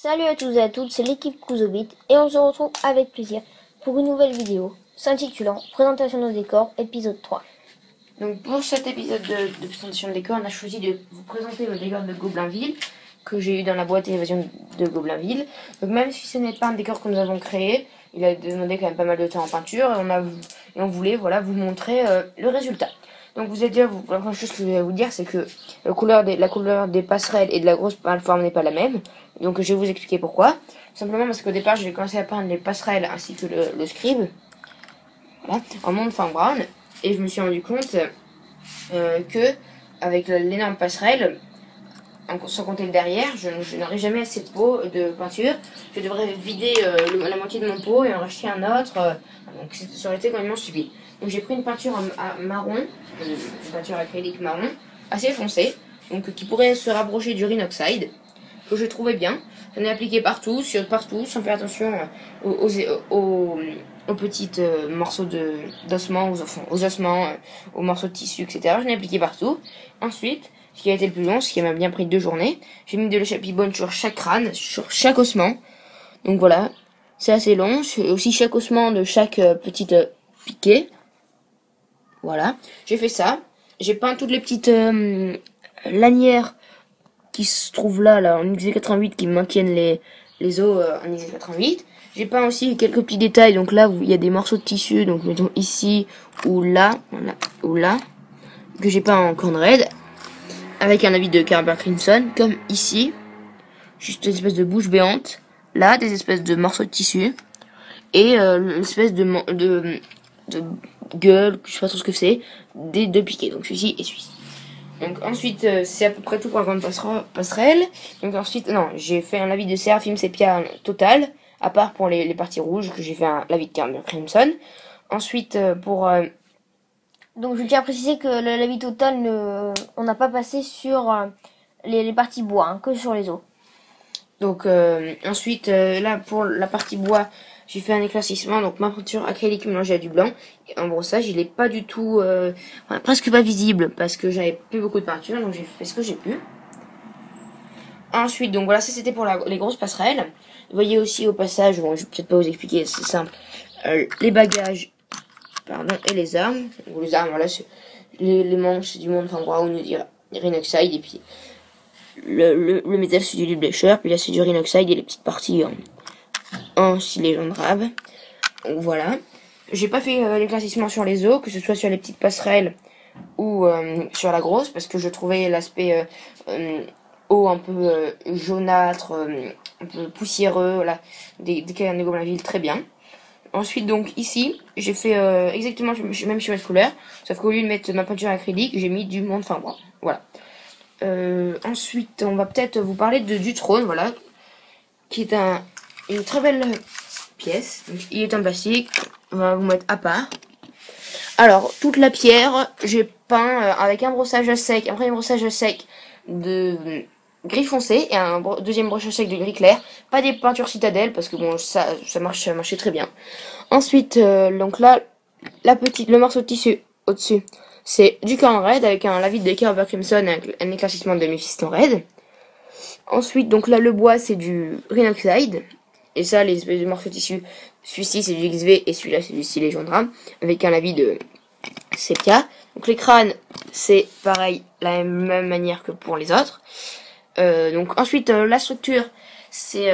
Salut à tous et à toutes, c'est l'équipe Kuzobit et on se retrouve avec plaisir pour une nouvelle vidéo s'intitulant Présentation de décor épisode 3. Donc pour cet épisode de présentation de décor, on a choisi de vous présenter le décor de Goblinville que j'ai eu dans la boîte évasion de Goblinville. Donc même si ce n'est pas un décor que nous avons créé, il a demandé quand même pas mal de temps en peinture et on voulait vous montrer le résultat. Donc vous êtes déjà, la première chose que je vais vous dire, c'est que la couleur des passerelles et de la grosse plateforme n'est pas la même. Donc je vais vous expliquer pourquoi. Simplement parce qu'au départ j'ai commencé à peindre les passerelles ainsi que le scribe, voilà, en monde fin brown. Et je me suis rendu compte que avec l'énorme passerelle, sans compter le derrière, je n'aurai jamais assez de pot de peinture. Je devrais vider la moitié de mon pot et en racheter un autre. Donc ça aurait été complètement stupide. Donc j'ai pris une peinture marron, une peinture acrylique marron, assez foncée, donc qui pourrait se rapprocher du Rhinoxide, que je trouvais bien. J'en ai appliqué partout, sans faire attention aux petites morceaux d'ossements, aux ossements, aux morceaux de tissu, etc. J'en ai appliqué partout. Ensuite, ce qui a été le plus long, ce qui m'a bien pris 2 journées, j'ai mis de l'échappibonne sur chaque crâne, sur chaque ossement. Donc voilà, c'est assez long. C'est aussi chaque ossement de chaque petite piquée. Voilà, j'ai fait ça. J'ai peint toutes les petites lanières qui se trouvent là en XV88 qui maintiennent les os en XV88. J'ai peint aussi quelques petits détails. Donc là, il y a des morceaux de tissu, donc mettons ici ou là, voilà, ou là, que j'ai peint en corne raide, avec un avis de Carver Crimson, comme ici, juste une espèce de bouche béante, là, des espèces de morceaux de tissu, et l'espèce de gueule, je sais pas trop ce que c'est, des deux piquets, donc celui-ci et celui-ci. Donc ensuite, c'est à peu près tout pour la grande passerelle. Donc ensuite, non, j'ai fait un lavis de Seraphim Sepia total, à part pour les parties rouges, que j'ai fait un lavis de Carver Crimson. Ensuite, Donc je tiens à préciser que la vie totale, on n'a pas passé sur les parties bois, hein, que sur les os. Donc ensuite, là pour la partie bois, j'ai fait un éclaircissement, donc ma peinture acrylique mélangée à du blanc. Et en brossage, il est pas du tout, presque pas visible, parce que j'avais plus beaucoup de peinture, donc j'ai fait ce que j'ai pu. Ensuite, donc voilà, ça c'était pour les grosses passerelles. Vous voyez aussi au passage, bon, je vais peut-être pas vous expliquer, c'est simple, les bagages, pardon, et les armes. Ou les armes, voilà, les manches, c'est du monde enfin brown, on dirait Rhinoxide, et puis le métal c'est du Bleacher, puis là c'est du Rhinoxide et les petites parties en style jaune rab. Donc voilà. J'ai pas fait l'éclaircissement sur les os, que ce soit sur les petites passerelles ou sur la grosse, parce que je trouvais l'aspect eau un peu jaunâtre, un peu poussiéreux, voilà, des cavernes de Goblinville très bien. Ensuite, donc ici, j'ai fait exactement le même schéma de couleur, sauf qu'au lieu de mettre ma peinture acrylique, j'ai mis du monde fin brun. Voilà. Ensuite, on va peut-être vous parler du trône, voilà, qui est une très belle pièce. Donc, il est en plastique, on va vous mettre à part. Alors, toute la pierre, j'ai peint avec un brossage à sec, un premier brossage à sec de gris foncé et un deuxième brossage à sec de gris clair. Pas des peintures citadelles parce que bon, ça marchait très bien. Ensuite, donc là, le morceau de tissu au-dessus, c'est du corne raide avec un lavis de Carver Crimson avec un éclaircissement de Mephiston raide. Ensuite, donc là, le bois, c'est du Rhinoxide. Et ça, les espèces de morceaux de tissu, celui-ci, c'est du XV et celui-là, c'est du style jaune drame avec un lavis de Sepia. Donc les crânes, c'est pareil, la même manière que pour les autres. Donc ensuite, la structure, c'est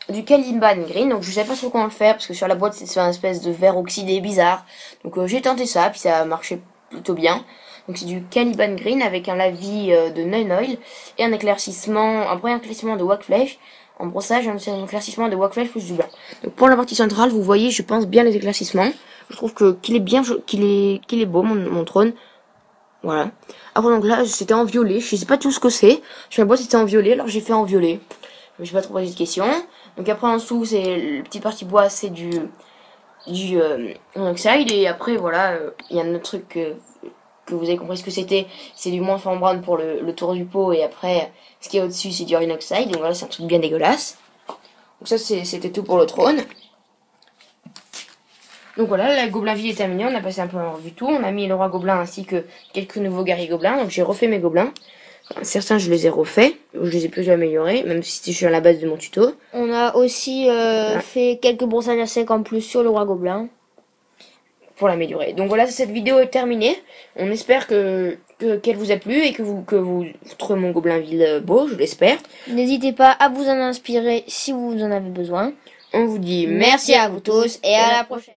du Caliban Green. Donc je sais pas trop comment le faire, parce que sur la boîte, c'est une espèce de verre oxydé bizarre. Donc j'ai tenté ça, puis ça a marché plutôt bien. Donc c'est du Caliban Green avec un lavis de Nun Oil et un premier éclaircissement de Wax Flesh en brossage, un éclaircissement de Wax Flesh plus du blanc. Donc pour la partie centrale, vous voyez, je pense bien les éclaircissements. Je trouve qu'il est bien, qu'il est beau mon trône. Voilà. Après donc là, c'était en violet. Je sais pas tout ce que c'est. Sur la boîte c'était en violet, alors j'ai fait en violet. Je me suis pas trop posé de questions. Donc après en dessous, c'est la petite partie bois, c'est du Rhinoxide, et après voilà, il y a un autre truc que vous avez compris ce que c'était, c'est du moins fin brown pour le tour du pot, et après ce qui est au-dessus c'est du Rhinoxide, donc voilà, c'est un truc bien dégueulasse. Donc ça c'était tout pour le trône. Donc voilà, la Goblinville est terminée, on a passé un peu en revue tout, on a mis le roi gobelin ainsi que quelques nouveaux guerriers gobelins, donc j'ai refait mes gobelins. Certains, je les ai refaits, je les ai plus améliorés, même si je suis à la base de mon tuto. On a aussi fait quelques broussages à sec en plus sur le roi gobelin. Pour l'améliorer. Donc voilà, cette vidéo est terminée. On espère qu'elle vous a plu et que vous trouvez mon Goblinville beau, je l'espère. N'hésitez pas à vous en inspirer si vous en avez besoin. On vous dit Merci à vous tous et à la prochaine.